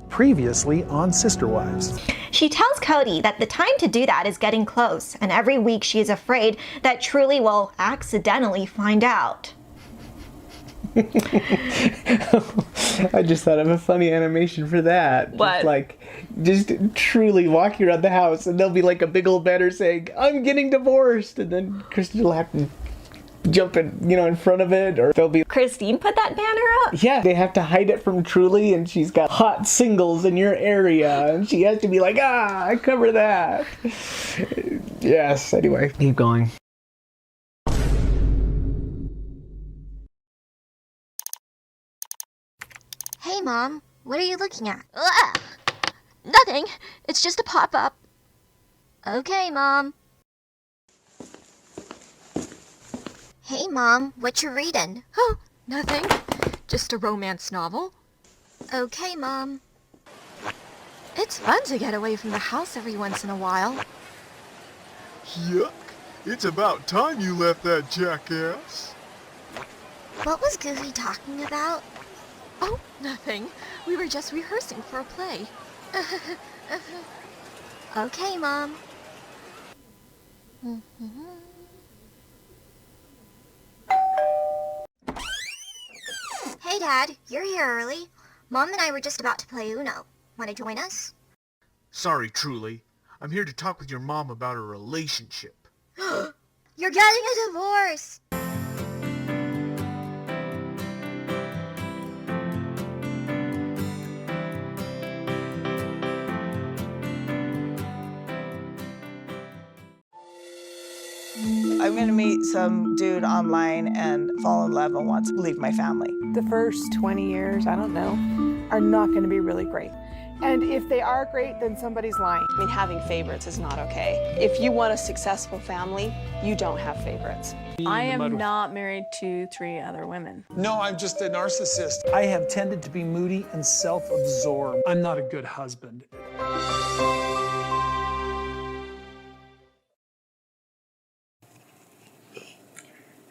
Previously on Sister Wives. She tells Kody that the time to do that is getting close, and every week she is afraid that Truly will accidentally find out. I just thought of a funny animation for that. What? Just Truly walking around the house, and there'll be like a big old banner saying, "I'm getting divorced," and then Kristen will have to jump in front of it, or there'll be... Christine put that banner up? Yeah, they have to hide it from Truly, and she's got hot singles in your area, and she has to be like, I cover that. Yes, anyway, keep going. Hey, Mom, what are you looking at? Ugh! Nothing. It's just a pop-up. Okay, Mom. Hey, Mom, what you reading? Oh, nothing. Just a romance novel. Okay, Mom. It's fun to get away from the house every once in a while. Yuck. It's about time you left that jackass. What was Goofy talking about? Oh, nothing. We were just rehearsing for a play. Okay, Mom. Hey, Dad, you're here early. Mom and I were just about to play Uno. Want to join us? Sorry, Truly. I'm here to talk with your mom about her relationship. You're getting a divorce! I'm going to meet some dude online and fall in love and want to leave my family. The first 20 years, I don't know, are not going to be really great. And if they are great, then somebody's lying. I mean, having favorites is not okay. If you want a successful family, you don't have favorites. I am not married to 3 other women. No, I'm just a narcissist. I have tended to be moody and self-absorbed. I'm not a good husband.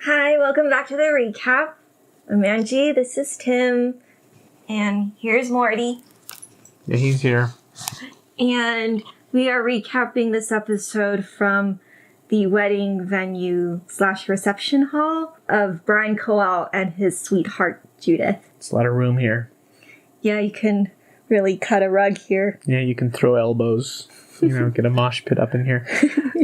Hi, welcome back to the recap. I'm Angie, this is Tim, and here's Morty. Yeah, he's here. And we are recapping this episode from the wedding venue / reception hall of Brian Coel and his sweetheart, Judith. It's a lot of room here. Yeah, you can really cut a rug here. Yeah, you can throw elbows. Get a mosh pit up in here.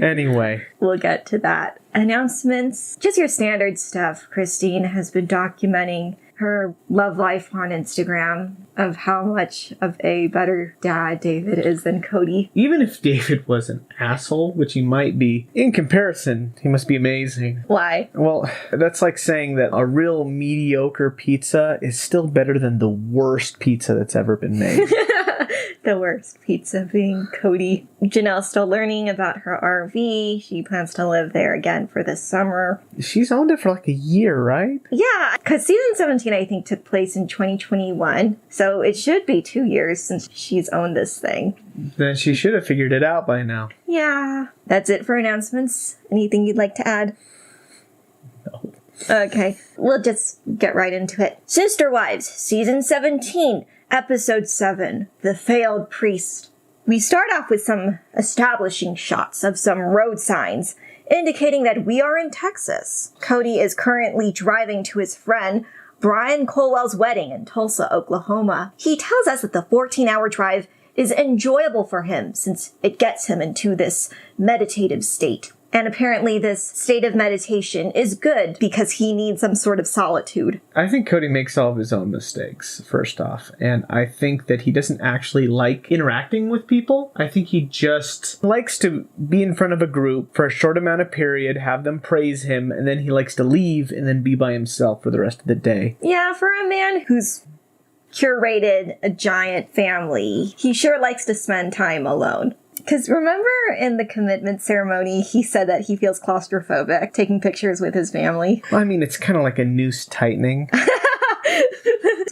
Anyway. We'll get to that. Announcements. Just your standard stuff. Christine has been documenting her love life on Instagram of how much of a better dad David is than Kody. Even if David was an asshole, which he might be, in comparison, he must be amazing. Why? Well, that's like saying that a real mediocre pizza is still better than the worst pizza that's ever been made. The worst pizza being Kody. Janelle's still learning about her RV. She plans to live there again for this summer. She's owned it for like a year, right? Yeah, because season 17, I think, took place in 2021. So it should be 2 years since she's owned this thing. Then she should have figured it out by now. Yeah. That's it for announcements. Anything you'd like to add? No. Okay, we'll just get right into it. Sister Wives, season 17. Episode 7, The Failed Priest. We start off with some establishing shots of some road signs indicating that we are in Texas. Kody is currently driving to his friend Brian Colwell's wedding in Tulsa, Oklahoma. He tells us that the 14-hour drive is enjoyable for him since it gets him into this meditative state. And apparently this state of meditation is good because he needs some sort of solitude. I think Kody makes all of his own mistakes, first off. And I think that he doesn't actually like interacting with people. I think he just likes to be in front of a group for a short amount of period, have them praise him, and then he likes to leave and then be by himself for the rest of the day. Yeah, for a man who's curated a giant family, he sure likes to spend time alone. Because remember in the commitment ceremony, he said that he feels claustrophobic taking pictures with his family. Well, I mean, it's kind of like a noose tightening.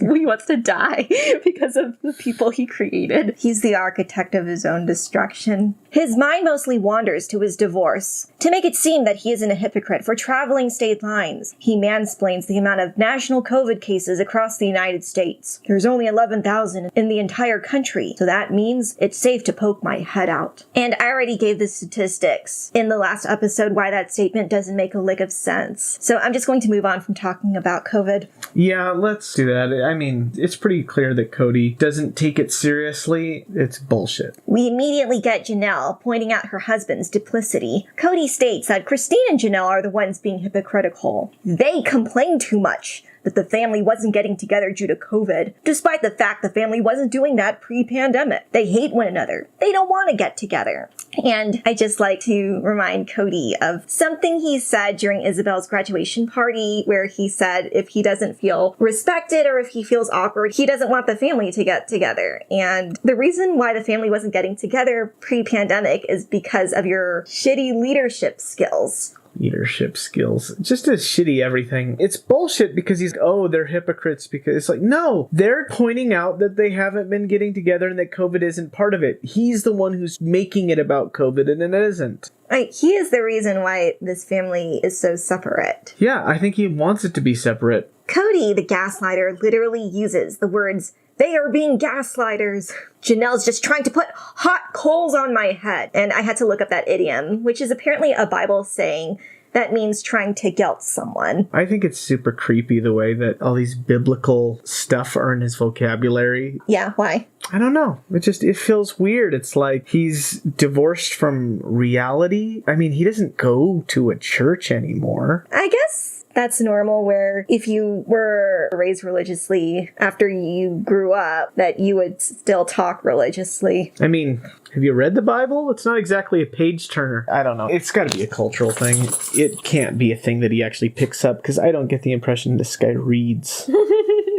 he wants to die because of the people he created. He's the architect of his own destruction. His mind mostly wanders to his divorce, to make it seem that he isn't a hypocrite for traveling state lines. He mansplains the amount of national COVID cases across the United States. There's only 11,000 in the entire country, so that means it's safe to poke my head out. And I already gave the statistics in the last episode why that statement doesn't make a lick of sense. So I'm just going to move on from talking about COVID. Yeah, let's do that. I mean, it's pretty clear that Kody doesn't take it seriously. It's bullshit. We immediately get Janelle pointing out her husband's duplicity. Kody states that Christine and Janelle are the ones being hypocritical. They complain too much that the family wasn't getting together due to COVID, despite the fact the family wasn't doing that pre-pandemic. They hate one another. They don't want to get together. And I just like to remind Kody of something he said during Isabel's graduation party, where he said if he doesn't feel respected or if he feels awkward, he doesn't want the family to get together. And the reason why the family wasn't getting together pre-pandemic is because of your shitty leadership skills. Leadership skills. Just as shitty everything. It's bullshit because they're hypocrites because it's like, no, they're pointing out that they haven't been getting together and that COVID isn't part of it. He's the one who's making it about COVID and it isn't. He is the reason why this family is so separate. Yeah, I think he wants it to be separate. Cody, the gaslighter, literally uses the words, "They are being gaslighters." Janelle's just trying to put hot coals on my head. And I had to look up that idiom, which is apparently a Bible saying that means trying to guilt someone. I think it's super creepy the way that all these biblical stuff are in his vocabulary. Yeah, why? I don't know. It feels weird. It's like he's divorced from reality. I mean, he doesn't go to a church anymore. I guess that's normal, where if you were raised religiously after you grew up, that you would still talk religiously. I mean, have you read the Bible? It's not exactly a page turner. I don't know. It's got to be a cultural thing. It can't be a thing that he actually picks up, because I don't get the impression this guy reads.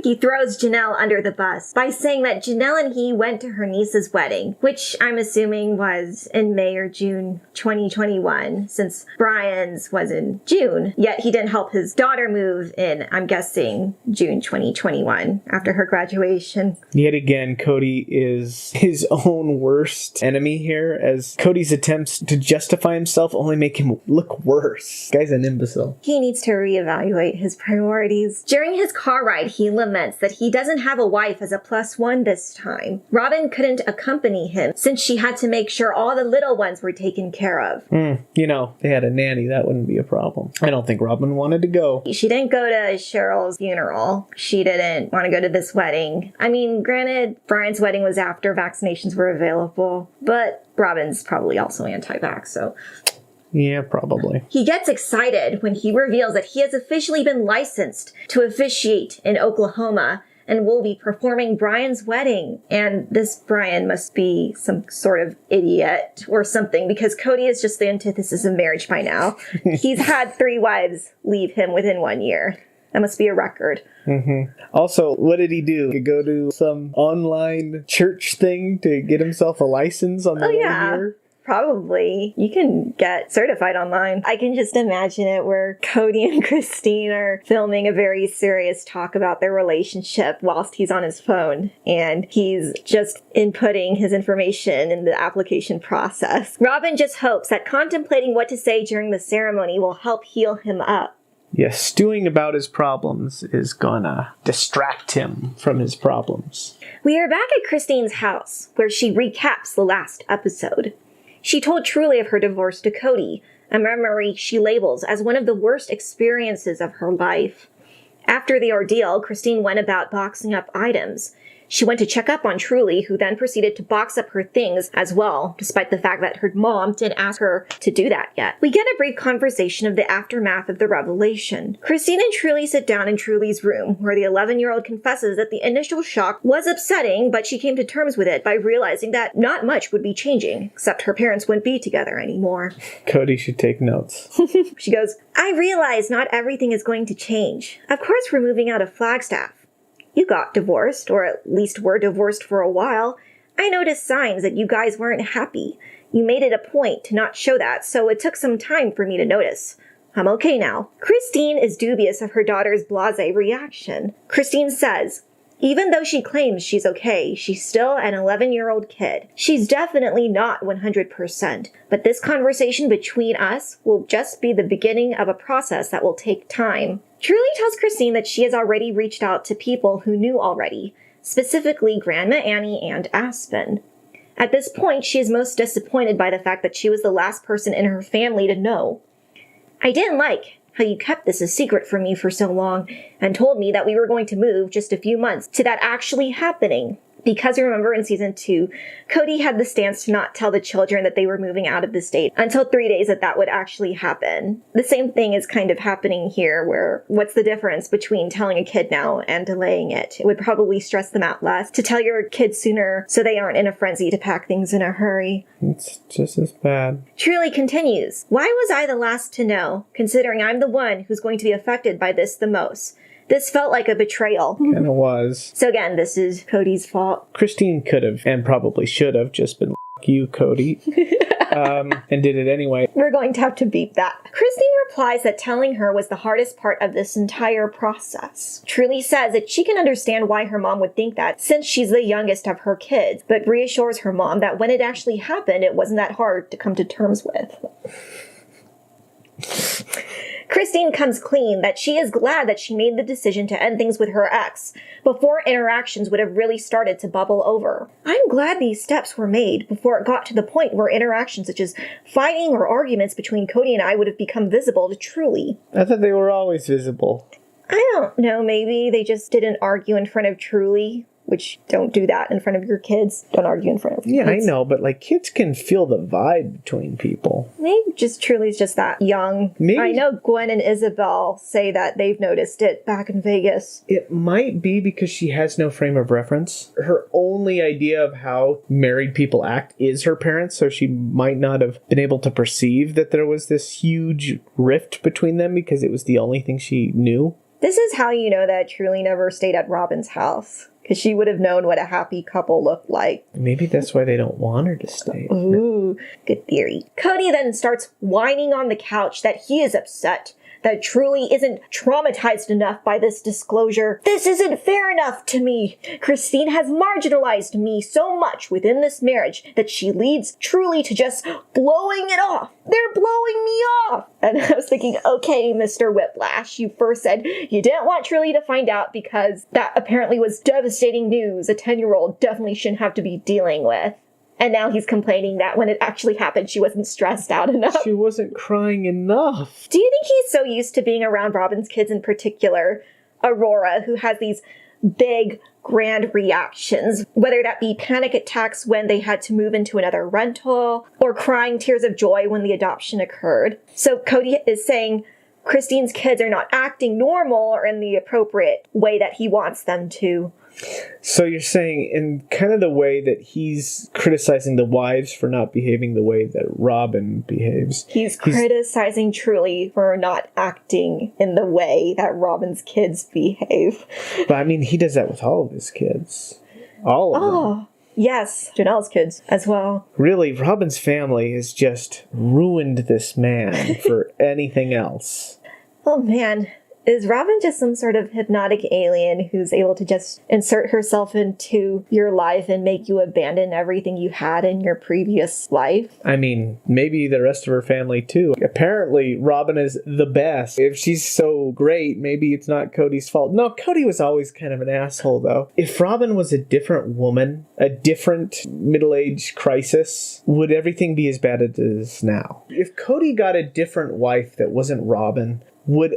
He throws Janelle under the bus by saying that Janelle and he went to her niece's wedding, which I'm assuming was in May or June 2021, since Brian's was in June. Yet he didn't help his daughter move in, I'm guessing, June 2021, after her graduation. Yet again, Kody is his own worst enemy here, as Kody's attempts to justify himself only make him look worse. This guy's an imbecile. He needs to reevaluate his priorities. During his car ride, he laments that he doesn't have a wife as a +1 this time. Robin couldn't accompany him since she had to make sure all the little ones were taken care of. They had a nanny. That wouldn't be a problem. I don't think Robin wanted to go. She didn't go to Cheryl's funeral. She didn't want to go to this wedding. I mean, granted, Brian's wedding was after vaccinations were available, but Robin's probably also anti-vax, so... Yeah, probably. He gets excited when he reveals that he has officially been licensed to officiate in Oklahoma and will be performing Brian's wedding. And this Brian must be some sort of idiot or something, because Kody is just the antithesis of marriage by now. He's had 3 wives leave him within 1 year. That must be a record. Also, what did he do? Go to some online church thing to get himself a license on the way here? Probably. You can get certified online. I can just imagine it where Kody and Christine are filming a very serious talk about their relationship whilst he's on his phone, and he's just inputting his information in the application process. Robin just hopes that contemplating what to say during the ceremony will help heal him up. Yes, stewing about his problems is gonna distract him from his problems. We are back at Christine's house, where she recaps the last episode. She told Truly of her divorce to Kody, a memory she labels as one of the worst experiences of her life. After the ordeal, Christine went about boxing up items. She went to check up on Truly, who then proceeded to box up her things as well, despite the fact that her mom didn't ask her to do that yet. We get a brief conversation of the aftermath of the revelation. Christine and Truly sit down in Truly's room, where the 11-year-old confesses that the initial shock was upsetting, but she came to terms with it by realizing that not much would be changing, except her parents wouldn't be together anymore. Cody should take notes. She goes, "I realize not everything is going to change. Of course we're moving out of Flagstaff. You got divorced, or at least were divorced for a while. I noticed signs that you guys weren't happy. You made it a point to not show that, so it took some time for me to notice. I'm okay now." Christine is dubious of her daughter's blasé reaction. Christine says, Even though she claims she's okay, she's still an 11-year-old kid. She's definitely not 100%, but this conversation between us will just be the beginning of a process that will take time. Truly tells Christine that she has already reached out to people who knew already, specifically Grandma Annie and Aspen. At this point, she is most disappointed by the fact that she was the last person in her family to know. I didn't like how you kept this a secret from me for so long and told me that we were going to move just a few months to that actually happening. Because remember in season 2, Kody had the stance to not tell the children that they were moving out of the state until 3 days that would actually happen. The same thing is kind of happening here, where what's the difference between telling a kid now and delaying it? It would probably stress them out less to tell your kids sooner so they aren't in a frenzy to pack things in a hurry. It's just as bad. Truly continues, why was I the last to know, considering I'm the one who's going to be affected by this the most? This felt like a betrayal. Kind of was. So again, this is Kody's fault. Christine could have, and probably should have, just been "F you, Kody," and did it anyway. We're going to have to beep that. Christine replies that telling her was the hardest part of this entire process. Truly says that she can understand why her mom would think that, since she's the youngest of her kids, but reassures her mom that when it actually happened, it wasn't that hard to come to terms with. Christine comes clean that she is glad that she made the decision to end things with her ex before interactions would have really started to bubble over. I'm glad these steps were made before it got to the point where interactions such as fighting or arguments between Kody and I would have become visible to Truly. I thought they were always visible. I don't know, maybe they just didn't argue in front of Truly. Which, don't do that in front of your kids. Don't argue in front of your kids. Yeah, I know, but kids can feel the vibe between people. Maybe just Truly's just that young. Maybe. I know Gwen and Isabel say that they've noticed it back in Vegas. It might be because she has no frame of reference. Her only idea of how married people act is her parents, so she might not have been able to perceive that there was this huge rift between them because it was the only thing she knew. This is how you know that Truly never stayed at Robin's house. Because she would have known what a happy couple looked like. Maybe that's why they don't want her to stay. Ooh, good theory. Kody then starts whining on the couch that he is upset that Truly isn't traumatized enough by this disclosure. This isn't fair enough to me. Christine has marginalized me so much within this marriage that she leads Truly to just blowing it off. They're blowing me off. And I was thinking, okay, Mr. Whiplash, you first said you didn't want Truly to find out because that apparently was devastating news a 10-year-old definitely shouldn't have to be dealing with. And now he's complaining that when it actually happened, she wasn't stressed out enough. She wasn't crying enough. Do you think he's so used to being around Robin's kids in particular, Aurora, who has these big, grand reactions, whether that be panic attacks when they had to move into another rental, or crying tears of joy when the adoption occurred? So Kody is saying Christine's kids are not acting normal or in the appropriate way that he wants them to. So you're saying in kind of the way that he's criticizing the wives for not behaving the way that Robin behaves. He's criticizing Truly for not acting in the way that Robin's kids behave. But I mean, he does that with all of his kids. All of them. Yes, Janelle's kids as well. Really, Robin's family has just ruined this man for anything else. Oh man. Is Robin just some sort of hypnotic alien who's able to just insert herself into your life and make you abandon everything you had in your previous life? I mean, maybe the rest of her family too. Apparently, Robin is the best. If she's so great, maybe it's not Kody's fault. No, Kody was always kind of an asshole, though. If Robin was a different woman, a different middle-age crisis, would everything be as bad as it is now? If Kody got a different wife that wasn't Robin, would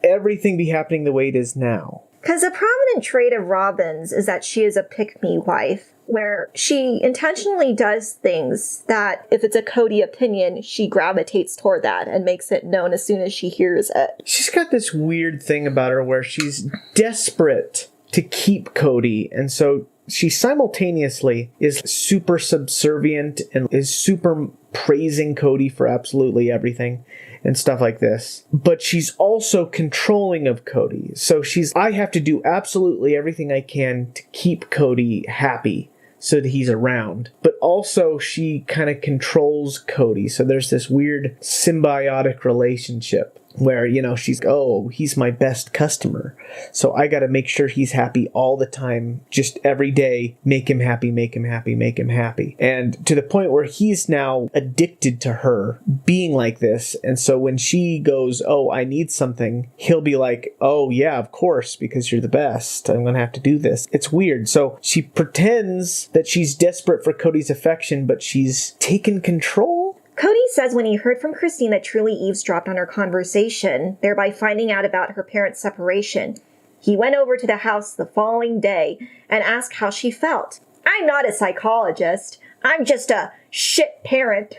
everything be happening the way it is now? Because a prominent trait of Robin's is that she is a pick-me wife, where she intentionally does things that, if it's a Kody opinion, she gravitates toward that and makes it known as soon as she hears it. She's got this weird thing about her where she's desperate to keep Kody, and so she simultaneously is super subservient and is super praising Kody for absolutely everything and stuff like this. But she's also controlling of Kody. So I have to do absolutely everything I can to keep Kody happy so that he's around. But also she kind of controls Kody. So there's this weird symbiotic relationship. where, she's, oh, he's my best customer. So I got to make sure he's happy all the time, just every day, make him happy, make him happy, make him happy. And to the point where he's now addicted to her being like this. And so when she goes, oh, I need something, he'll be like, oh, yeah, of course, because you're the best. I'm going to have to do this. It's weird. So she pretends that she's desperate for Kody's affection, but she's taken control. Kody says when he heard from Christine that Truly eavesdropped on her conversation, thereby finding out about her parents' separation, he went over to the house the following day and asked how she felt. I'm not a psychologist. I'm just a shit parent.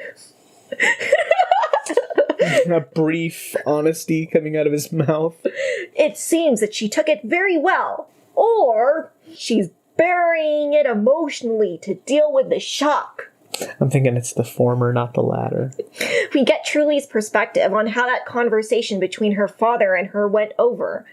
A brief honesty coming out of his mouth. It seems that she took it very well. Or she's burying it emotionally to deal with the shock. I'm thinking it's the former, not the latter. We get Truly's perspective on how that conversation between her father and her went over.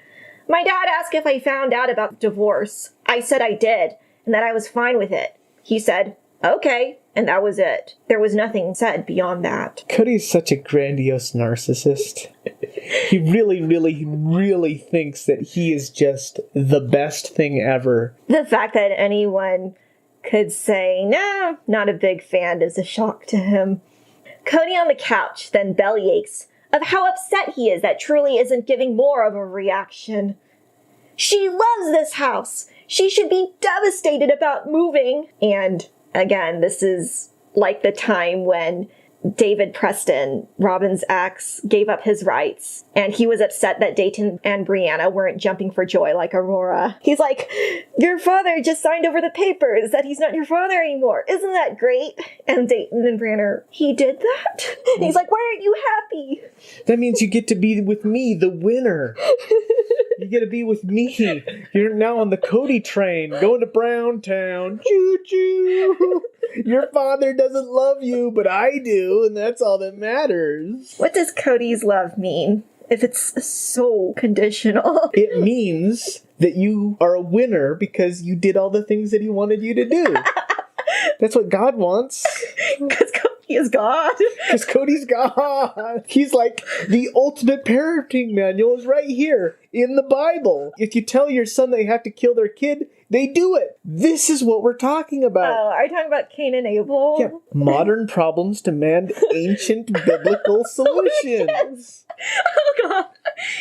My dad asked if I found out about divorce. I said I did, and that I was fine with it. He said, okay, and that was it. There was nothing said beyond that. Kody's such a grandiose narcissist. He really, really, really thinks that he is just the best thing ever. The fact that anyone could say, nah, not a big fan, is a shock to him. Kody on the couch then bellyaches of how upset he is that Truly isn't giving more of a reaction. She loves this house. She should be devastated about moving. And again, this is like the time when David Preston, Robin's ex, gave up his rights, and he was upset that Dayton and Brianna weren't jumping for joy like Aurora. He's like, your father just signed over the papers that he's not your father anymore. Isn't that great? And Dayton and Brianna, he did that? And he's like, why aren't you happy? That means you get to be with me, the winner. You get to be with me. You're now on the Kody train, going to Browntown. Choo-choo. Your father doesn't love you, but I do, and that's all that matters. What does Kody's love mean if it's so conditional? It means that you are a winner because you did all the things that he wanted you to do. That's what God wants. Because Kody is God. Because Kody's God. He's like, the ultimate parenting manual is right here in the Bible. If you tell your son they have to kill their kid, they do it. This is what we're talking about. Oh, are you talking about Cain and Abel? Yeah. Modern problems demand ancient biblical solutions. Oh, God.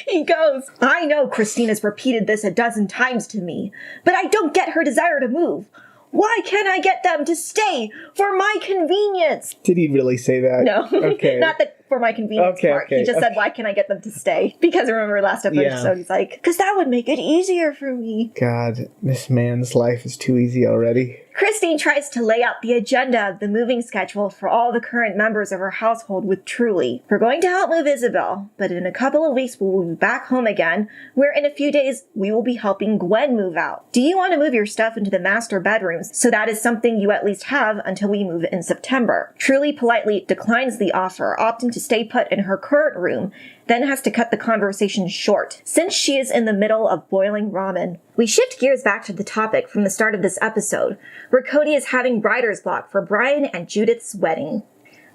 He goes, I know Christine has repeated this a dozen times to me, but I don't get her desire to move. Why can't I get them to stay for my convenience? Did he really say that? No. Okay. Not the for my convenience part. He just said, why can't I get them to stay? Because remember last episode, he's like, because that would make it easier for me. God, this man's life is too easy already. Christine tries to lay out the agenda of the moving schedule for all the current members of her household with Truly. We're going to help move Isabel, but in a couple of weeks we will be back home again, where in a few days we will be helping Gwen move out. Do you want to move your stuff into the master bedrooms so that is something you at least have until we move in September? Truly politely declines the offer, opting to stay put in her current room, then has to cut the conversation short, since she is in the middle of boiling ramen. We shift gears back to the topic from the start of this episode, where Kody is having writer's block for Brian and Judith's wedding.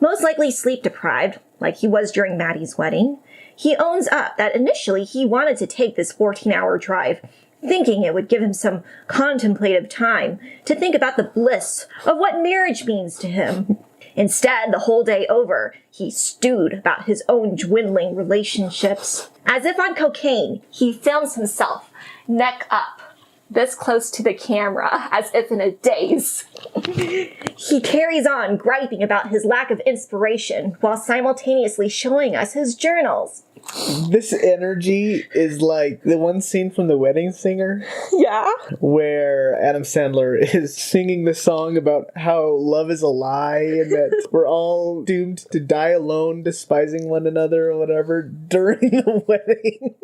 Most likely sleep-deprived, like he was during Maddie's wedding, he owns up that initially he wanted to take this 14-hour drive, thinking it would give him some contemplative time to think about the bliss of what marriage means to him. Instead, the whole day over, he stewed about his own dwindling relationships. As if on cocaine, he films himself, neck up, this close to the camera, as if in a daze. He carries on griping about his lack of inspiration, while simultaneously showing us his journals. This energy is like the one scene from The Wedding Singer. Yeah? Where Adam Sandler is singing the song about how love is a lie and that we're all doomed to die alone, despising one another or whatever during the wedding.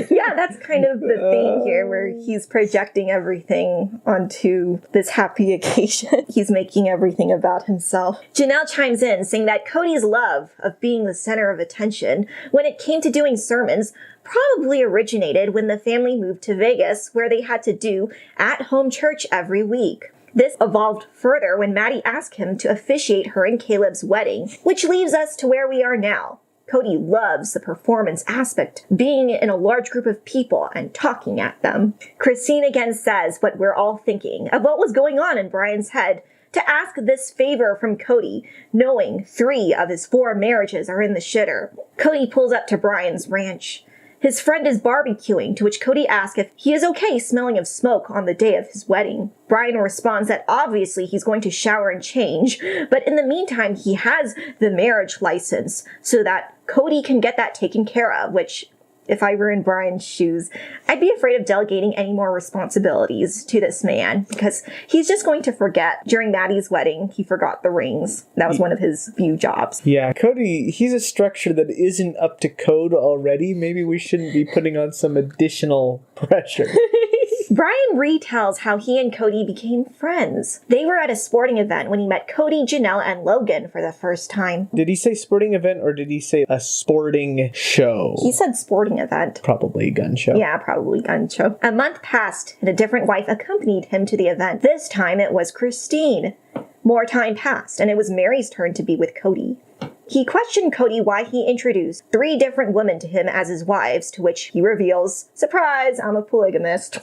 Yeah, that's kind of the theme here, where he's projecting everything onto this happy occasion. He's making everything about himself. Janelle chimes in, saying that Kody's love of being the center of attention when it came to doing sermons probably originated when the family moved to Vegas, where they had to do at-home church every week. This evolved further when Maddie asked him to officiate her and Caleb's wedding, which leaves us to where we are now. Kody loves the performance aspect, being in a large group of people and talking at them. Christine again says what we're all thinking of what was going on in Brian's head to ask this favor from Kody, knowing 3 of his 4 marriages are in the shitter. Kody pulls up to Brian's ranch. His friend is barbecuing, to which Kody asks if he is okay smelling of smoke on the day of his wedding. Brian responds that obviously he's going to shower and change, but in the meantime he has the marriage license so that Kody can get that taken care of, which, if I were in Brian's shoes, I'd be afraid of delegating any more responsibilities to this man because he's just going to forget. During Maddie's wedding, he forgot the rings. That was one of his few jobs. Yeah, Kody, he's a structure that isn't up to code already. Maybe we shouldn't be putting on some additional pressure. Brian retells how he and Kody became friends. They were at a sporting event when he met Kody, Janelle, and Logan for the first time. Did he say sporting event or did he say a sporting show? He said sporting event. Probably gun show. Yeah, probably gun show. A month passed and a different wife accompanied him to the event. This time it was Christine. More time passed and it was Meri's turn to be with Kody. He questioned Kody why he introduced 3 different women to him as his wives, to which he reveals, surprise, I'm a polygamist.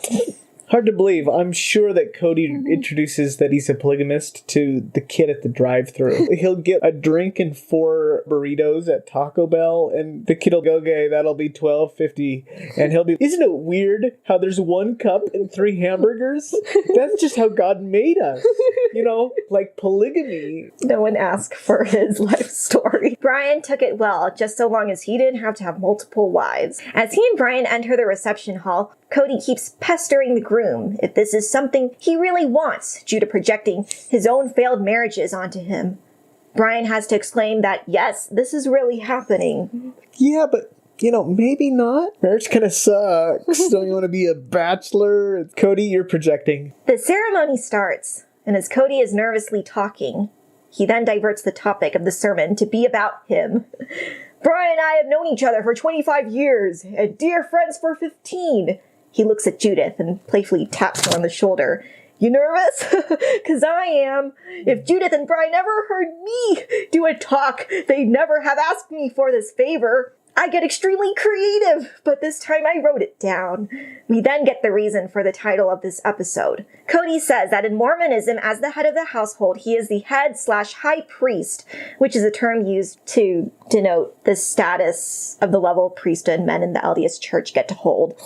Hard to believe. I'm sure that Kody introduces that he's a polygamist to the kid at the drive-thru. He'll get a drink and 4 burritos at Taco Bell, and the kid will go, okay, that'll be $12.50. And he'll be, isn't it weird how there's 1 cup and 3 hamburgers? That's just how God made us. You know, like polygamy. No one asked for his life story. Brian took it well, just so long as he didn't have to have multiple wives. As he and Brian enter the reception hall, Kody keeps pestering the groom if this is something he really wants, due to projecting his own failed marriages onto him. Brian has to explain that, yes, this is really happening. Yeah, but, you know, maybe not. Marriage kind of sucks. Don't you want to be a bachelor? Kody, you're projecting. The ceremony starts, and as Kody is nervously talking, he then diverts the topic of the sermon to be about him. Brian and I have known each other for 25 years, and dear friends for 15. He looks at Judith and playfully taps her on the shoulder. You nervous? 'Cause I am. If Judith and Brian ever heard me do a talk, they'd never have asked me for this favor. I get extremely creative, but this time I wrote it down. We then get the reason for the title of this episode. Kody says that in Mormonism, as the head of the household, he is the head/high priest, which is a term used to denote the status of the level of priesthood men in the LDS church get to hold.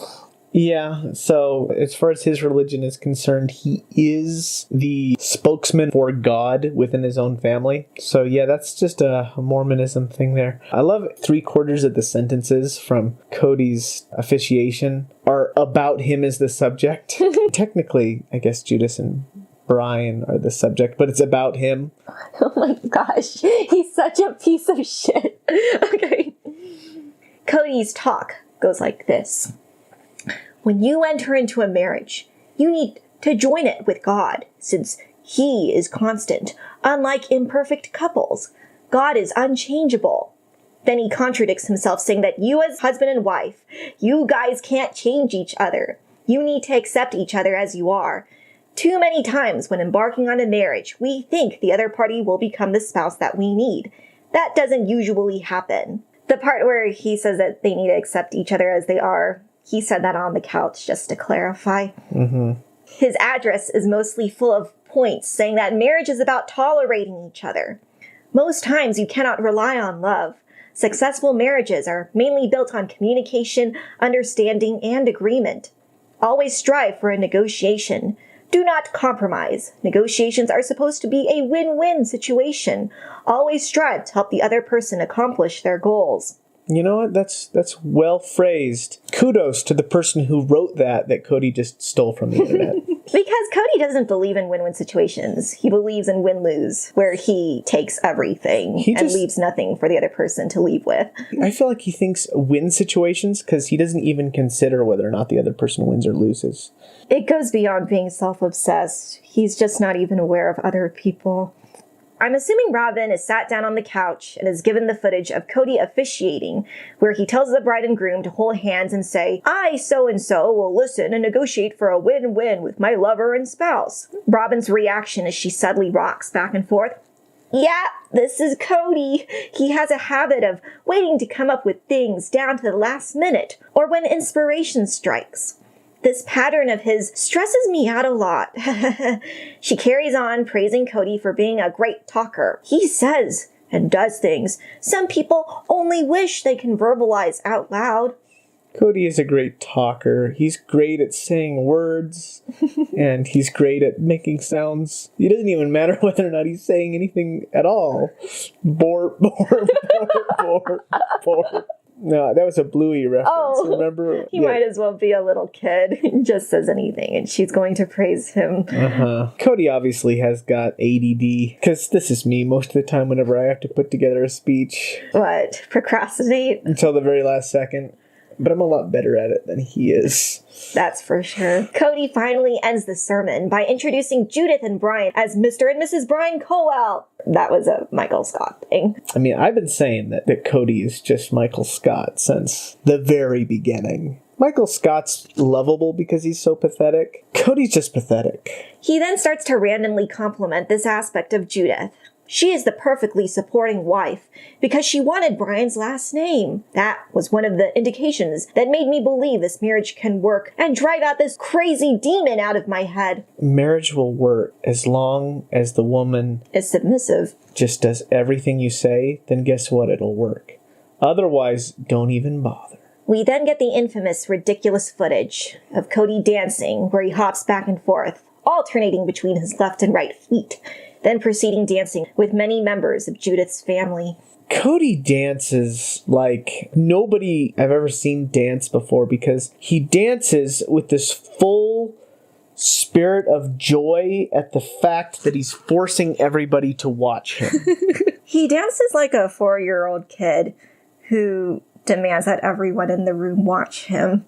Yeah, so as far as his religion is concerned, he is the spokesman for God within his own family. So yeah, that's just a Mormonism thing there. I love 3/4 of the sentences from Kody's officiation are about him as the subject. Technically, I guess Judas and Brian are the subject, but it's about him. Oh my gosh, he's such a piece of shit. Okay. Kody's talk goes like this. When you enter into a marriage, you need to join it with God, since He is constant. Unlike imperfect couples, God is unchangeable. Then he contradicts himself, saying that you as husband and wife, you guys can't change each other. You need to accept each other as you are. Too many times when embarking on a marriage, we think the other party will become the spouse that we need. That doesn't usually happen. The part where he says that they need to accept each other as they are, he said that on the couch, just to clarify. Mm-hmm. His address is mostly full of points, saying that marriage is about tolerating each other. Most times you cannot rely on love. Successful marriages are mainly built on communication, understanding, and agreement. Always strive for a negotiation. Do not compromise. Negotiations are supposed to be a win-win situation. Always strive to help the other person accomplish their goals. You know what? That's well phrased. Kudos to the person who wrote that Kody just stole from the internet. Because Kody doesn't believe in win-win situations. He believes in win-lose, where he takes everything and leaves nothing for the other person to leave with. I feel like he thinks win situations because he doesn't even consider whether or not the other person wins or loses. It goes beyond being self-obsessed. He's just not even aware of other people. I'm assuming Robin is sat down on the couch and is given the footage of Kody officiating, where he tells the bride and groom to hold hands and say, I, so-and-so, will listen and negotiate for a win-win with my lover and spouse. Robin's reaction as she subtly rocks back and forth, Yeah, this is Kody. He has a habit of waiting to come up with things down to the last minute, or when inspiration strikes. This pattern of his stresses me out a lot. She carries on praising Kody for being a great talker. He says and does things some people only wish they can verbalize out loud. Kody is a great talker. He's great at saying words, and he's great at making sounds. It doesn't even matter whether or not he's saying anything at all. Borp, borp, borp, borp, borp. No, that was a Bluey reference. Oh, remember? He might as well be a little kid. He just says anything, and she's going to praise him. Cody obviously has got ADD, because this is me most of the time whenever I have to put together a speech. What? Procrastinate? Until the very last second. But I'm a lot better at it than he is. That's for sure. Kody finally ends the sermon by introducing Judith and Brian as Mr. and Mrs. Brian Cowell. That was a Michael Scott thing. I mean, I've been saying that Kody is just Michael Scott since the very beginning. Michael Scott's lovable because he's so pathetic. Cody's just pathetic. He then starts to randomly compliment this aspect of Judith. She is the perfectly supporting wife because she wanted Brian's last name. That was one of the indications that made me believe this marriage can work and drive out this crazy demon out of my head. Marriage will work as long as the woman is submissive. Just does everything you say, then guess what? It'll work. Otherwise, don't even bother. We then get the infamous, ridiculous footage of Kody dancing where he hops back and forth, alternating between his left and right feet, then proceeding dancing with many members of Judith's family. Kody dances like nobody I've ever seen dance before because he dances with this full spirit of joy at the fact that he's forcing everybody to watch him. He dances like a 4-year-old kid who demands that everyone in the room watch him.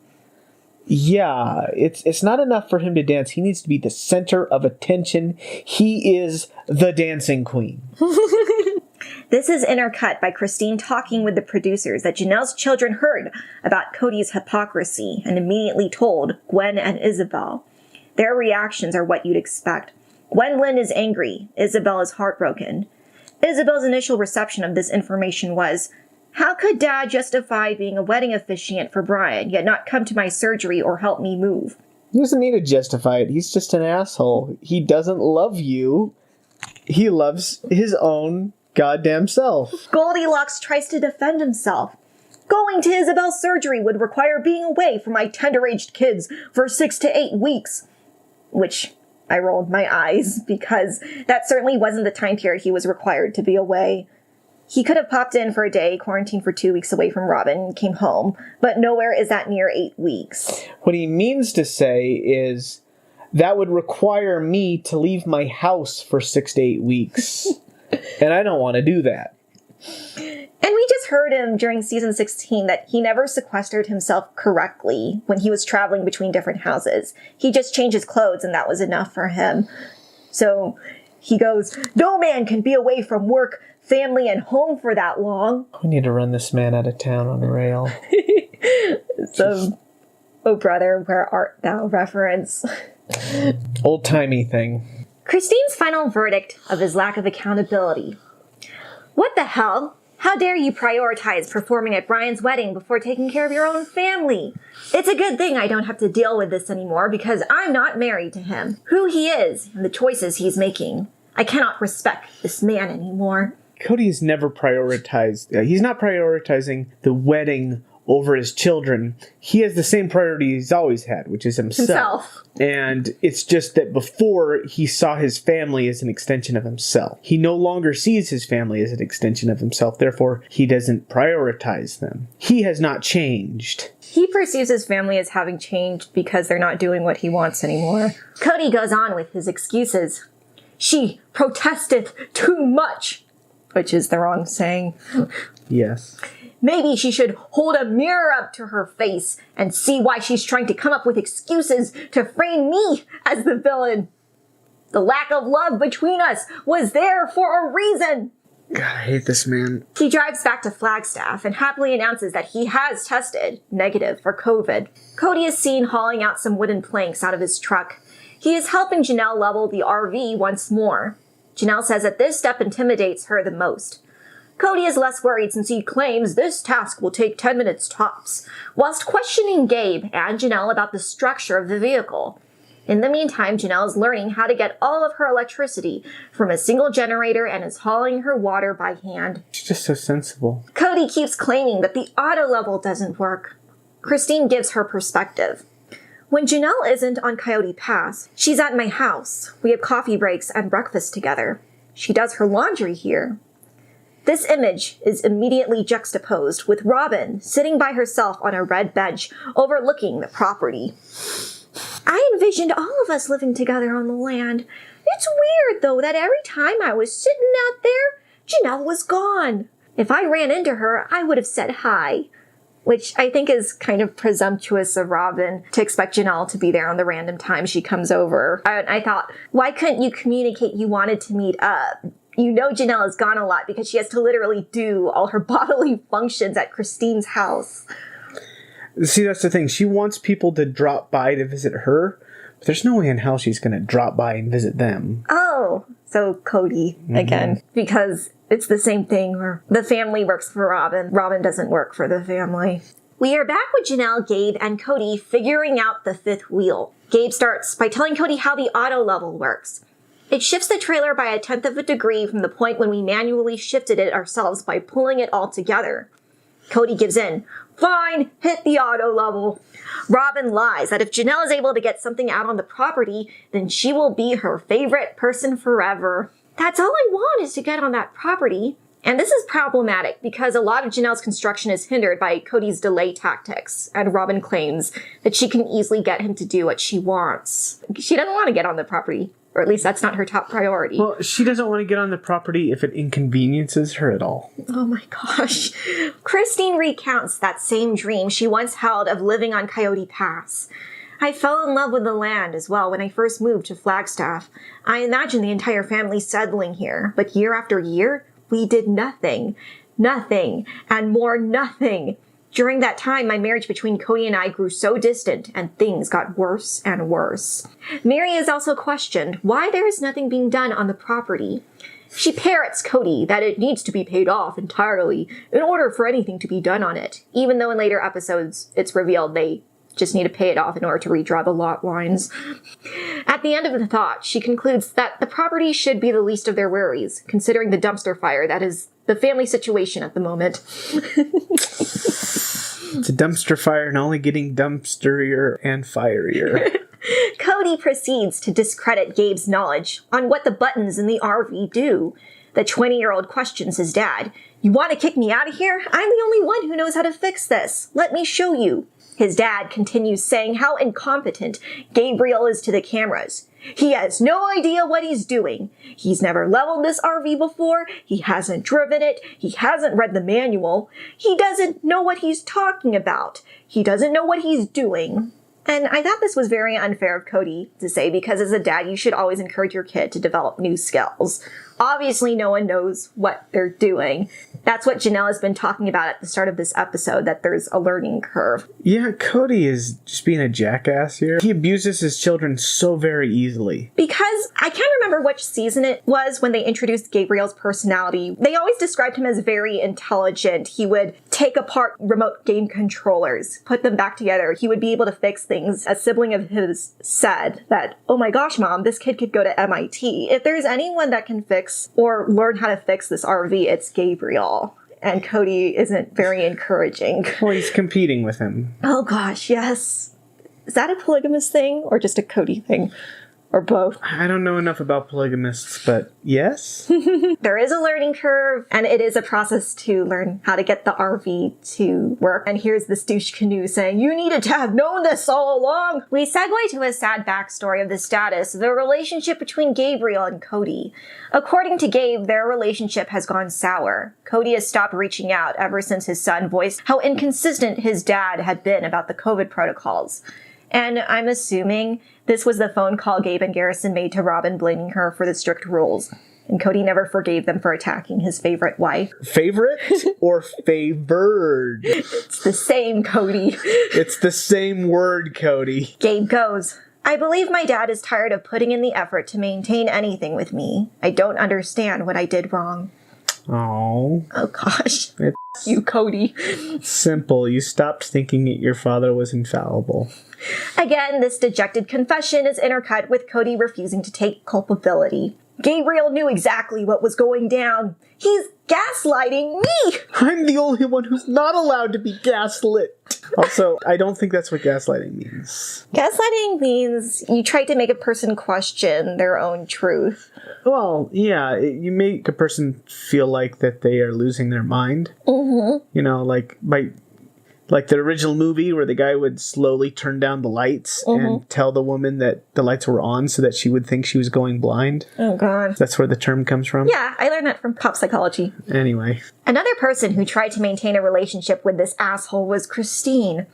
Yeah, it's not enough for him to dance. He needs to be the center of attention. He is the dancing queen. This is intercut by Christine talking with the producers that Janelle's children heard about Kody's hypocrisy and immediately told Gwen and Isabel. Their reactions are what you'd expect. Gwendolyn is angry. Isabel is heartbroken. Isabel's initial reception of this information was, "How could Dad justify being a wedding officiant for Brian, yet not come to my surgery or help me move?" He doesn't need to justify it. He's just an asshole. He doesn't love you. He loves his own goddamn self. Goldilocks tries to defend himself. "Going to Isabel's surgery would require being away from my tender-aged kids for 6 to 8 weeks. Which I rolled my eyes because that certainly wasn't the time period he was required to be away. He could have popped in for a day, quarantined for 2 weeks away from Robin, and came home, but nowhere is that near 8 weeks. What he means to say is, that would require me to leave my house for 6 to 8 weeks. And I don't want to do that. And we just heard him during season 16 that he never sequestered himself correctly when he was traveling between different houses. He just changed his clothes and that was enough for him. So he goes, "No man can be away from work, family, and home for that long." We need to run this man out of town on a rail. So, "Oh brother, where art thou" reference. Old-timey thing. Christine's final verdict of his lack of accountability. "What the hell? How dare you prioritize performing at Brian's wedding before taking care of your own family? It's a good thing I don't have to deal with this anymore because I'm not married to him. Who he is and the choices he's making. I cannot respect this man anymore." Kody has never prioritized. He's not prioritizing the wedding over his children. He has the same priority he's always had, which is himself. And it's just that before he saw his family as an extension of himself. He no longer sees his family as an extension of himself. Therefore, he doesn't prioritize them. He has not changed. He perceives his family as having changed because they're not doing what he wants anymore. Kody goes on with his excuses. "She protesteth too much," which is the wrong saying. Yes. "Maybe she should hold a mirror up to her face and see why she's trying to come up with excuses to frame me as the villain. The lack of love between us was there for a reason." God, I hate this man. He drives back to Flagstaff and happily announces that he has tested negative for COVID. Kody is seen hauling out some wooden planks out of his truck. He is helping Janelle level the RV once more. Janelle says that this step intimidates her the most. Kody is less worried since he claims this task will take 10 minutes tops, whilst questioning Gabe and Janelle about the structure of the vehicle. In the meantime, Janelle is learning how to get all of her electricity from a single generator and is hauling her water by hand. She's just so sensible. Kody keeps claiming that the auto level doesn't work. Christine gives her perspective. When Janelle isn't on Coyote Pass, she's at my house. We have coffee breaks and breakfast together. She does her laundry here. This image is immediately juxtaposed with Robin sitting by herself on a red bench overlooking the property. I envisioned all of us living together on the land. It's weird, though, that every time I was sitting out there, Janelle was gone. If I ran into her, I would have said hi. Which I think is kind of presumptuous of Robin to expect Janelle to be there on the random time she comes over. I thought, why couldn't you communicate you wanted to meet up? You know Janelle is gone a lot because she has to literally do all her bodily functions at Christine's house. See, that's the thing. She wants people to drop by to visit her, but there's no way in hell she's going to drop by and visit them. Oh, so Kody again. Because it's the same thing where the family works for Robin. Robin doesn't work for the family. We are back with Janelle, Gabe, and Kody figuring out the fifth wheel. Gabe starts by telling Kody how the auto level works. It shifts the trailer by 1/10 of a degree from the point when we manually shifted it ourselves by pulling it all together. Kody gives in. Fine, hit the auto level. Robin lies that if Janelle is able to get something out on the property, then she will be her favorite person forever. That's all I want is to get on that property. And this is problematic because a lot of Janelle's construction is hindered by Kody's delay tactics, and Robin claims that she can easily get him to do what she wants. She doesn't want to get on the property, or at least that's not her top priority. Well, she doesn't want to get on the property if it inconveniences her at all. Oh my gosh. Christine recounts that same dream she once held of living on Coyote Pass. I fell in love with the land as well when I first moved to Flagstaff. I imagined the entire family settling here, but year after year, we did nothing. Nothing. And more nothing. During that time, my marriage between Kody and I grew so distant, and things got worse and worse. Meri is also questioned why there is nothing being done on the property. She parrots Kody that it needs to be paid off entirely in order for anything to be done on it, even though in later episodes it's revealed they just need to pay it off in order to redraw the lot lines. At the end of the thought, she concludes that the property should be the least of their worries, considering the dumpster fire that is the family situation at the moment. It's a dumpster fire and only getting dumpsterier and fierier. Kody proceeds to discredit Gabe's knowledge on what the buttons in the RV do. The 20-year-old questions his dad. You want to kick me out of here? I'm the only one who knows how to fix this. Let me show you. His dad continues saying how incompetent Gabriel is to the cameras. He has no idea what he's doing. He's never leveled this RV before. He hasn't driven it. He hasn't read the manual. He doesn't know what he's talking about. He doesn't know what he's doing. And I thought this was very unfair of Kody to say because as a dad, you should always encourage your kid to develop new skills. Obviously, no one knows what they're doing. That's what Janelle has been talking about at the start of this episode, that there's a learning curve. Yeah, Kody is just being a jackass here. He abuses his children so very easily. Because I can't remember which season it was when they introduced Gabriel's personality. They always described him as very intelligent. He would take apart remote game controllers, put them back together. He would be able to fix things. A sibling of his said that, oh my gosh, Mom, this kid could go to MIT. If there's anyone that can fix or learn how to fix this RV, it's Gabriel. And Kody isn't very encouraging. Well, he's competing with him. Oh gosh, yes. Is that a polygamous thing or just a Kody thing? Or both? I don't know enough about polygamists, but yes. There is a learning curve, and it is a process to learn how to get the RV to work. And here's this douche canoe saying, you needed to have known this all along. We segue to a sad backstory of the status of the relationship between Gabriel and Kody. According to Gabe, their relationship has gone sour. Kody has stopped reaching out ever since his son voiced how inconsistent his dad had been about the COVID protocols. And I'm assuming this was the phone call Gabe and Garrison made to Robin blaming her for the strict rules. And Kody never forgave them for attacking his favorite wife. Favorite or favored? It's the same, Kody. It's the same word, Kody. Gabe goes, I believe my dad is tired of putting in the effort to maintain anything with me. I don't understand what I did wrong. Oh. Oh gosh. It's You, Kody. simple. You stopped thinking that your father was infallible. Again, this dejected confession is intercut with Kody refusing to take culpability. Gabriel knew exactly what was going down. He's gaslighting me! I'm the only one who's not allowed to be gaslit. Also, I don't think that's what gaslighting means. Gaslighting means you try to make a person question their own truth. Well, yeah, you make a person feel like that they are losing their mind. Mm-hmm. You know, like the original movie where the guy would slowly turn down the lights and tell the woman that the lights were on so that she would think she was going blind. Oh, God. That's where the term comes from? Yeah, I learned that from pop psychology. Anyway. Another person who tried to maintain a relationship with this asshole was Christine.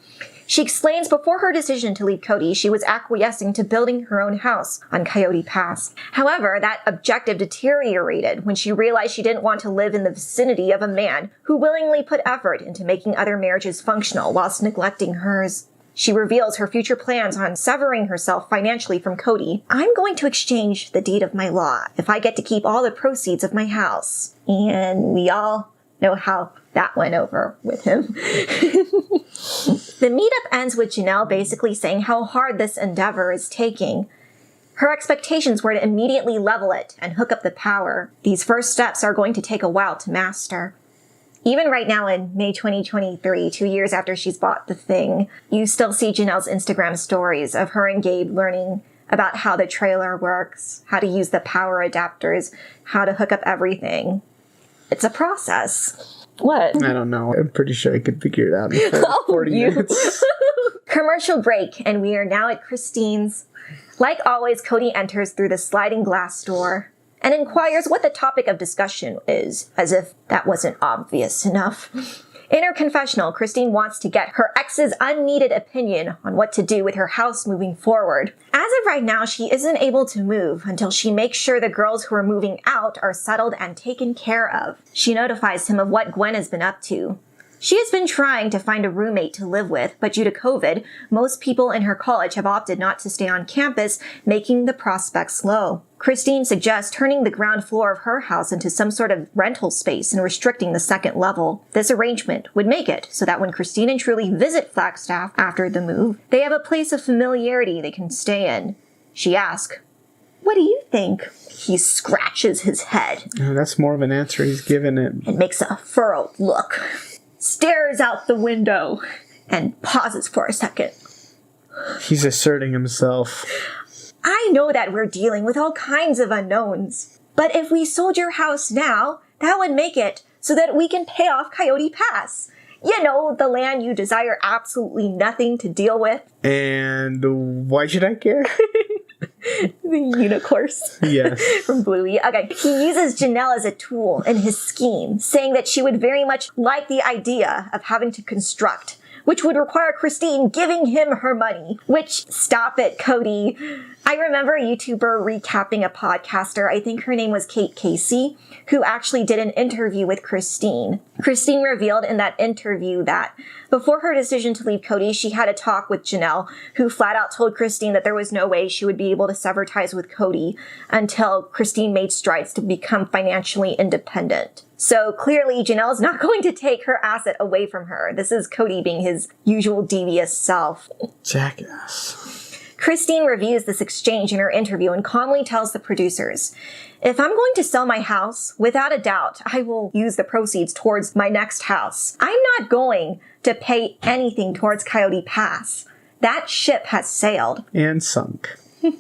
She explains before her decision to leave Kody, she was acquiescing to building her own house on Coyote Pass. However, that objective deteriorated when she realized she didn't want to live in the vicinity of a man who willingly put effort into making other marriages functional whilst neglecting hers. She reveals her future plans on severing herself financially from Kody. I'm going to exchange the deed of my law if I get to keep all the proceeds of my house. And we all know how that went over with him. The meetup ends with Janelle basically saying how hard this endeavor is taking. Her expectations were to immediately level it and hook up the power. These first steps are going to take a while to master. Even right now in May 2023, 2 years after she's bought the thing, you still see Janelle's Instagram stories of her and Gabe learning about how the trailer works, how to use the power adapters, how to hook up everything. It's a process. What? I don't know. I'm pretty sure I could figure it out in 40 minutes. Commercial break, and we are now at Christine's. Like always, Kody enters through the sliding glass door and inquires what the topic of discussion is, as if that wasn't obvious enough. In her confessional, Christine wants to get her ex's unneeded opinion on what to do with her house moving forward. As of right now, she isn't able to move until she makes sure the girls who are moving out are settled and taken care of. She notifies him of what Gwen has been up to. She has been trying to find a roommate to live with, but due to COVID, most people in her college have opted not to stay on campus, making the prospects low. Christine suggests turning the ground floor of her house into some sort of rental space and restricting the second level. This arrangement would make it so that when Christine and Truly visit Flagstaff after the move, they have a place of familiarity they can stay in. She asks, "What do you think?" He scratches his head. Oh, that's more of an answer he's given it. And makes a furrowed look. Stares out the window and pauses for a second. He's asserting himself. I know that we're dealing with all kinds of unknowns, but if we sold your house now, that would make it so that we can pay off Coyote Pass. You know, the land you desire absolutely nothing to deal with. And why should I care? The unicorns. Yes. From Bluey. Okay. He uses Janelle as a tool in his scheme, saying that she would very much like the idea of having to construct, which would require Christine giving him her money. Which, stop it, Kody. I remember a YouTuber recapping a podcaster, I think her name was Kate Casey, who actually did an interview with Christine. Christine revealed in that interview that before her decision to leave Kody, she had a talk with Janelle, who flat out told Christine that there was no way she would be able to sever ties with Kody until Christine made strides to become financially independent. So clearly, Janelle's not going to take her asset away from her. This is Kody being his usual devious self. Jackass. Christine reviews this exchange in her interview and calmly tells the producers, "If I'm going to sell my house, without a doubt, I will use the proceeds towards my next house. I'm not going to pay anything towards Coyote Pass. That ship has sailed." And sunk. But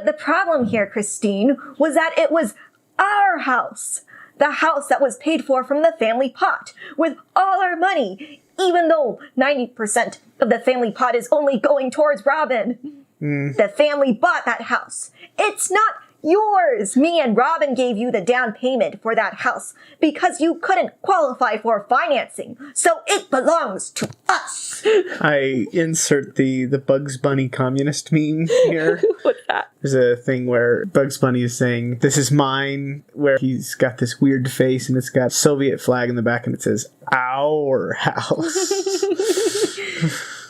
the problem here, Christine, was that it was our house. The house that was paid for from the family pot, with all our money, even though 90% of the family pot is only going towards Robin. The family bought that house. It's not yours. Me and Robin gave you the down payment for that house because you couldn't qualify for financing, so it belongs to us. I insert the Bugs Bunny communist meme here. What's that? There's a thing where Bugs Bunny is saying, "This is mine," where he's got this weird face and it's got Soviet flag in the back and it says, "Our house."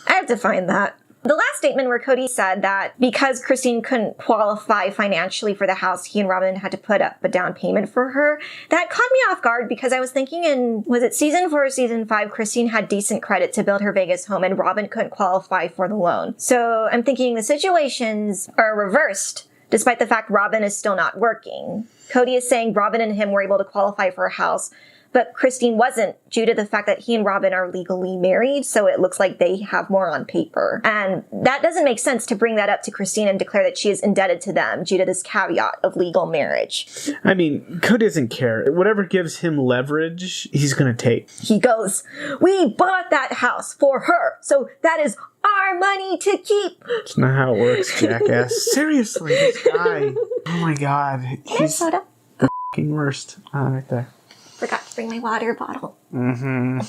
I have to find that. The last statement where Kody said that because Christine couldn't qualify financially for the house, he and Robin had to put up a down payment for her, that caught me off guard because I was thinking was it season 4 or season 5, Christine had decent credit to build her Vegas home and Robin couldn't qualify for the loan. So I'm thinking the situations are reversed, despite the fact Robin is still not working. Kody is saying Robin and him were able to qualify for a house, but Christine wasn't due to the fact that he and Robin are legally married, so it looks like they have more on paper. And that doesn't make sense to bring that up to Christine and declare that she is indebted to them due to this caveat of legal marriage. I mean, Kody doesn't care. Whatever gives him leverage, he's going to take. He goes, "We bought that house for her, so that is our money to keep." That's not how it works, jackass. Seriously, this guy. Oh my god. He's soda. the f***ing worst. Right there. Forgot to bring my water bottle. Mm-hmm.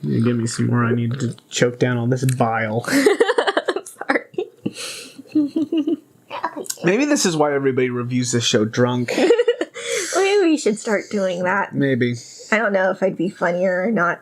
You give me some more. I need to choke down all this bile. I'm sorry. Maybe this is why everybody reviews this show drunk. Maybe we should start doing that. Maybe. I don't know if I'd be funnier or not.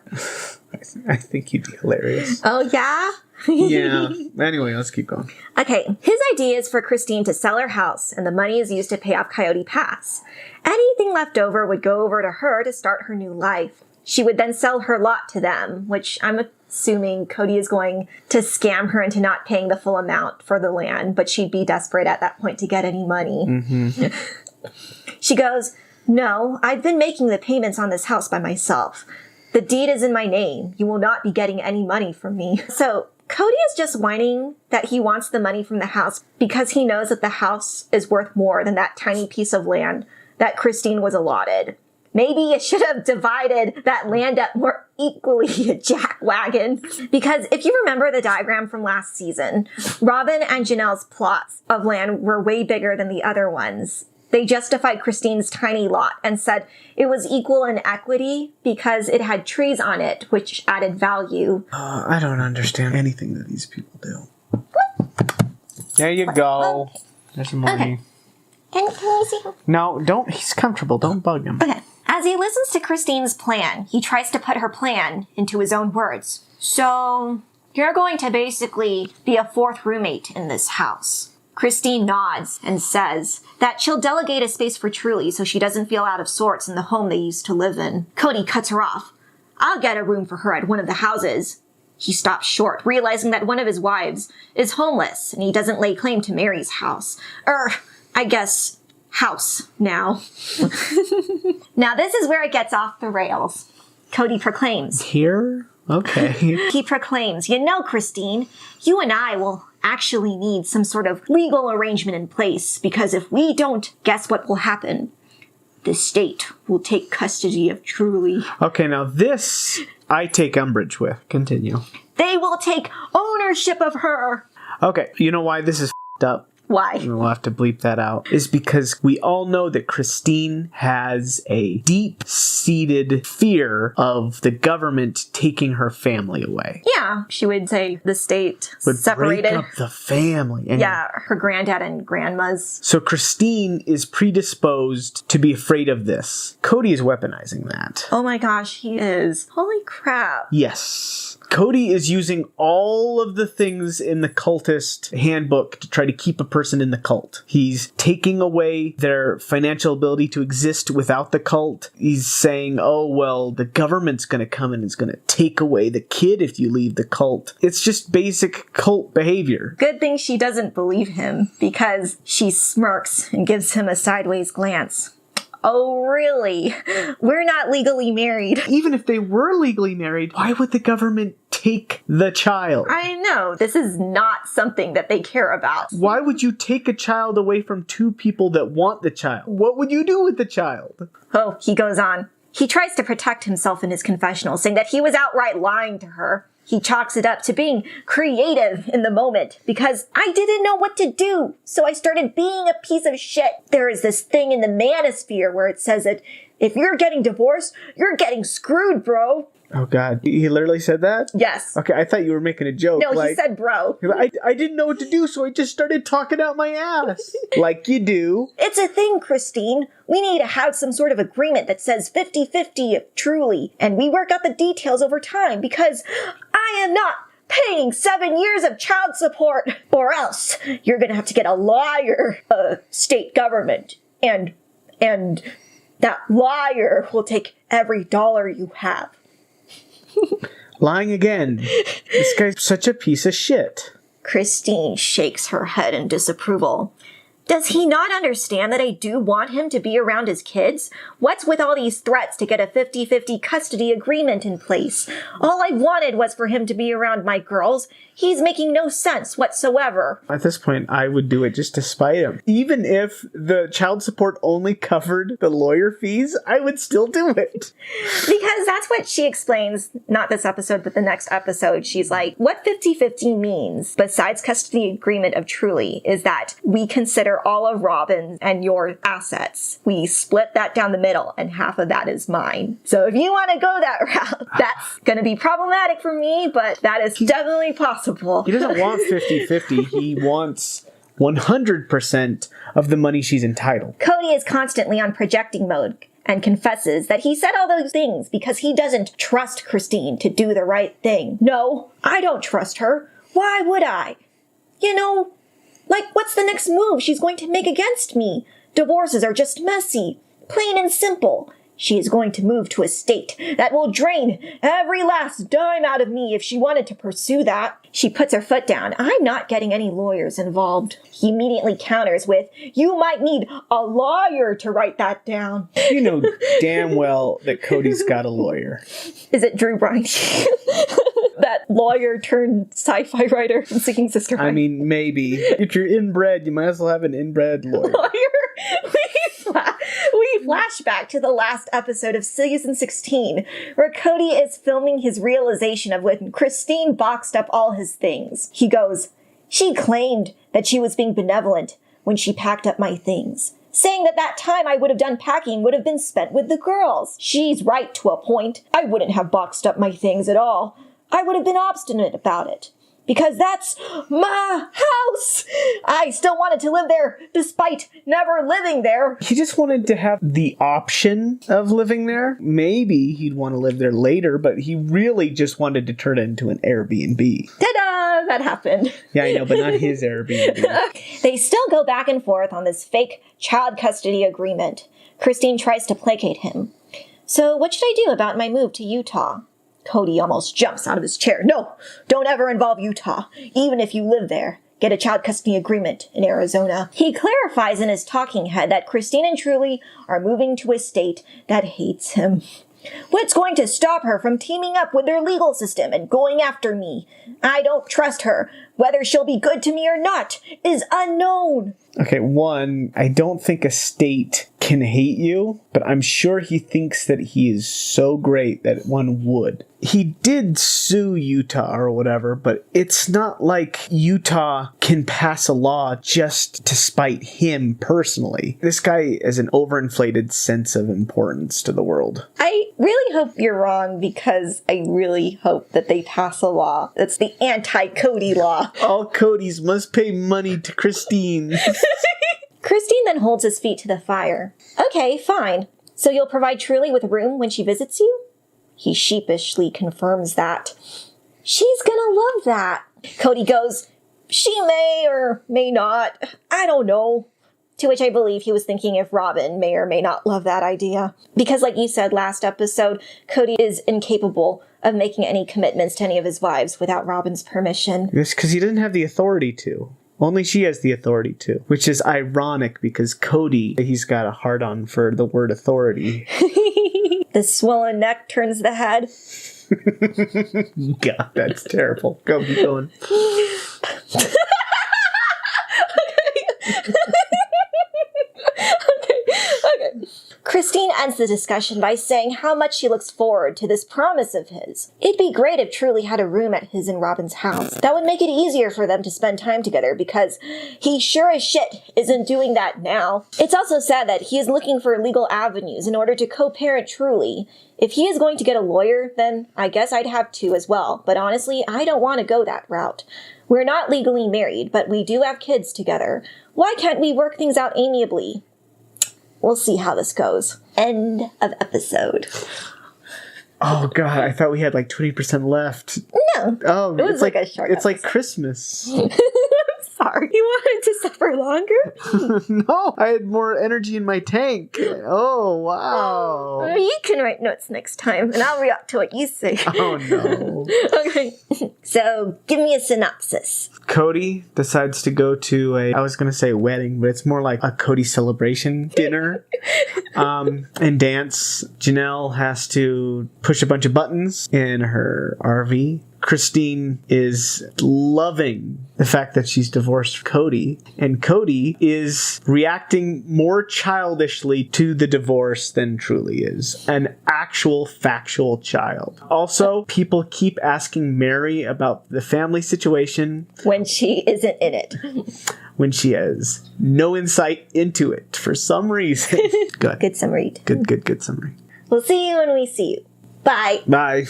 I think you'd be hilarious. Oh, yeah? Yeah. Anyway, let's keep going. Okay, his idea is for Christine to sell her house, and the money is used to pay off Coyote Pass. Anything left over would go over to her to start her new life. She would then sell her lot to them, which I'm assuming Kody is going to scam her into not paying the full amount for the land, but she'd be desperate at that point to get any money. Mm-hmm. She goes, "No, I've been making the payments on this house by myself. The deed is in my name. You will not be getting any money from me." So Kody is just whining that he wants the money from the house because he knows that the house is worth more than that tiny piece of land that Christine was allotted. Maybe you should have divided that land up more equally, you jackwagon. Because if you remember the diagram from last season, Robin and Janelle's plots of land were way bigger than the other ones. They justified Christine's tiny lot and said it was equal in equity because it had trees on it, which added value. I don't understand anything that these people do. There you go. Okay. There's some money. Okay. Can you see him? No, don't. He's comfortable. Don't bug him. Okay. As he listens to Christine's plan, he tries to put her plan into his own words. "So, you're going to basically be a fourth roommate in this house." Christine nods and says that she'll delegate a space for Truly so she doesn't feel out of sorts in the home they used to live in. Kody cuts her off. "I'll get a room for her at one of the houses." He stops short, realizing that one of his wives is homeless and he doesn't lay claim to Meri's house. I guess, house now. Now this is where it gets off the rails. Kody proclaims. Here? Okay. He proclaims, "You know, Christine, you and I will actually need some sort of legal arrangement in place because if we don't, guess what will happen? The state will take custody of Truly." Okay, now this I take umbrage with. Continue. "They will take ownership of her." Okay, you know why this is f***ed up? Why? We'll have to bleep that out. Is because we all know that Christine has a deep-seated fear of the government taking her family away. Yeah, she would say the state Would separated. break up the family. And yeah, her granddad and grandma's. So Christine is predisposed to be afraid of this. Kody is weaponizing that. Oh my gosh, he is. Holy crap. Yes. Kody is using all of the things in the cultist handbook to try to keep a person in the cult. He's taking away their financial ability to exist without the cult. He's saying, oh, well, the government's going to come and it's going to take away the kid if you leave the cult. It's just basic cult behavior. Good thing she doesn't believe him because she smirks and gives him a sideways glance. Oh, really? We're not legally married. Even if they were legally married, why would the government take the child? I know. This is not something that they care about. Why would you take a child away from two people that want the child? What would you do with the child? Oh, he goes on. He tries to protect himself in his confessional, saying that he was outright lying to her. He chalks it up to being creative in the moment because I didn't know what to do, so I started being a piece of shit. There is this thing in the manosphere where it says that if you're getting divorced, you're getting screwed, bro. Oh, God. He literally said that? Yes. Okay, I thought you were making a joke. No, he said bro. I didn't know what to do, so I just started talking out my ass. Like you do. It's a thing, Christine. We need to have some sort of agreement that says 50-50 truly, and we work out the details over time, because I am not paying 7 years of child support, or else you're gonna have to get a lawyer, state government, and that lawyer will take every dollar you have. Lying again. This guy's such a piece of shit. Christine shakes her head in disapproval. Does he not understand that I do want him to be around his kids? What's with all these threats to get a 50-50 custody agreement in place? All I wanted was for him to be around my girls. He's making no sense whatsoever. At this point, I would do it just to spite him. Even if the child support only covered the lawyer fees, I would still do it. Because that's what she explains, not this episode, but the next episode. She's like, what 50-50 means, besides custody agreement of Truly, is that we consider all of Robin's and your assets. We split that down the middle, and half of that is mine. So if you want to go that route, that's going to be problematic for me, but that is definitely possible. He doesn't want 50-50. He wants 100% of the money she's entitled. Kody is constantly on projecting mode and confesses that he said all those things because he doesn't trust Christine to do the right thing. No, I don't trust her. Why would I? You know, like, what's the next move she's going to make against me? Divorces are just messy. Plain and simple. She is going to move to a state that will drain every last dime out of me if she wanted to pursue that. She puts her foot down. I'm not getting any lawyers involved. He immediately counters with, you might need a lawyer to write that down. You know damn well that Kody's got a lawyer. Is it Drew Bryan? That lawyer turned sci-fi writer from Sinking Sister. I mean, maybe. If you're inbred, you might as well have an inbred lawyer. We flash back to the last episode of season 16, where Kody is filming his realization of when Christine boxed up all his things. He goes, she claimed that she was being benevolent when she packed up my things, saying that time I would have done packing would have been spent with the girls. She's right to a point. I wouldn't have boxed up my things at all. I would have been obstinate about it. Because that's my house! I still wanted to live there, despite never living there. He just wanted to have the option of living there. Maybe he'd want to live there later, but he really just wanted to turn it into an Airbnb. Ta-da! That happened. Yeah, I know, but not his Airbnb. They still go back and forth on this fake child custody agreement. Christine tries to placate him. So what should I do about my move to Utah? Kody almost jumps out of his chair. No, don't ever involve Utah, even if you live there. Get a child custody agreement in Arizona. He clarifies in his talking head that Christine and Truly are moving to a state that hates him. What's going to stop her from teaming up with their legal system and going after me? I don't trust her. Whether she'll be good to me or not is unknown. Okay, one, I don't think a state can hate you, but I'm sure he thinks that he is so great that one would. He did sue Utah or whatever, but it's not like Utah can pass a law just to spite him personally. This guy has an overinflated sense of importance to the world. I really hope you're wrong, because I really hope that they pass a law that's the anti-Kody law. All Kodys must pay money to Christine. Christine then holds his feet to the fire. Okay, fine. So you'll provide Truly with a room when she visits you? He sheepishly confirms that. She's gonna love that. Kody goes, she may or may not. I don't know. To which I believe he was thinking if Robin may or may not love that idea. Because like you said last episode, Kody is incapable of making any commitments to any of his wives without Robin's permission. Yes, because he doesn't have the authority to. Only she has the authority to. Which is ironic because Kody, he's got a hard-on for the word authority. The swollen neck turns the head. God, that's terrible. Go, keep going. Okay. Christine ends the discussion by saying how much she looks forward to this promise of his. It'd be great if Truly had a room at his and Robin's house. That would make it easier for them to spend time together because he sure as shit isn't doing that now. It's also sad that he is looking for legal avenues in order to co-parent Truly. If he is going to get a lawyer, then I guess I'd have to as well. But honestly, I don't want to go that route. We're not legally married, but we do have kids together. Why can't we work things out amiably? We'll see how this goes. End of episode. Oh god, I thought we had like 20% left. No. Oh, it was like a short It's episode. like Christmas. Sorry. You wanted to suffer longer? No, I had more energy in my tank. Oh, wow. You can write notes next time, and I'll react to what you say. Oh, no. Okay. So, give me a synopsis. Kody decides to go to I was going to say wedding, but it's more like a Kody-celebration dinner and dance. Janelle has to push a bunch of buttons in her RV. Christine is loving the fact that she's divorced Kody, and Kody is reacting more childishly to the divorce than Truly is. An actual factual child. Also, people keep asking Meri about the family situation. When she isn't in it. When she has no insight into it for some reason. Good. Good summary. Good summary. We'll see you when we see you. Bye. Bye.